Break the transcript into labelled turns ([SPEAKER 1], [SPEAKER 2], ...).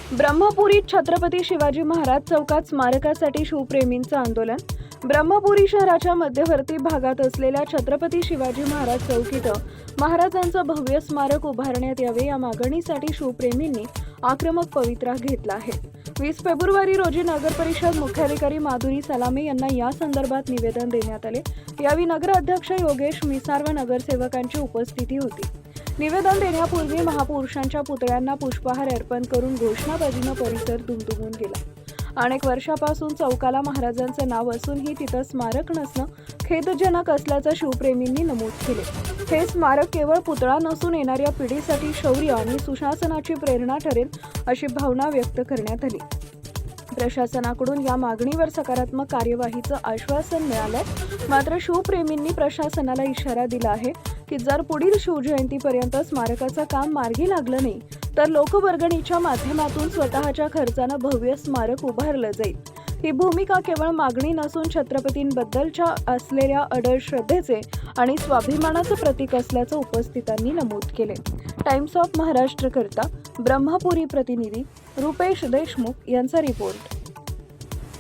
[SPEAKER 1] ब्रह्मपुरीत छत्रपती शिवाजी महाराज चौकात स्मारकासाठी शिवप्रेमींचं आंदोलन। ब्रह्मपुरी शहराच्या मध्यवर्ती भागात असलेल्या छत्रपती शिवाजी महाराज चौक इथं महाराजांचं भव्य स्मारक उभारण्यात यावे या मागणीसाठी शिवप्रेमींनी आक्रमक पवित्रा घेतला आहे। 20 फेब्रुवारी रोजी नगर परिषद मुख्याधिकारी माधुरी सलामे यांना या संदर्भात निवेदन देण्यात आले। यावेळी नगराध्यक्ष योगेश मिसार व नगरसेवकांची उपस्थिती होती। निवेदन देण्यापूर्वी महापुरुषांच्या पुतळ्यांना पुष्पहार अर्पण करून घोषणाबाजीनं परिसर दुमदुमून गेला। अनेक वर्षापासून चौकाला महाराजांचं नाव असूनही तिथं स्मारक नसणं खेदजनक असल्याचं शिवप्रेमींनी नमूद केले। हे स्मारक केवळ पुतळा नसून येणाऱ्या पिढीसाठी शौर्य आणि सुशासनाची प्रेरणा ठरेल अशी भावना व्यक्त करण्यात आली। प्रशासनाकडून या मागणीवर सकारात्मक कार्यवाहीचं आश्वासन मिळालंय, मात्र शिवप्रेमींनी प्रशासनाला इशारा दिला आहे की जर पुढील शिवजयंतीपर्यंत स्मारकाचं काम मार्गी लागलं नाही तर लोकवर्गणीच्या माध्यमातून स्वतःच्या खर्चानं भव्य स्मारक उभारलं जाईल। ही भूमिका केवळ मागणी नसून छत्रपतींबद्दलच्या असलेल्या अढळ श्रद्धेचे आणि स्वाभिमानाचं प्रतीक असल्याचं उपस्थितांनी नमूद केले। टाइम्स ऑफ महाराष्ट्र करता ब्रह्मपुरी प्रतिनिधी रुपेश देशमुख यांचा रिपोर्ट।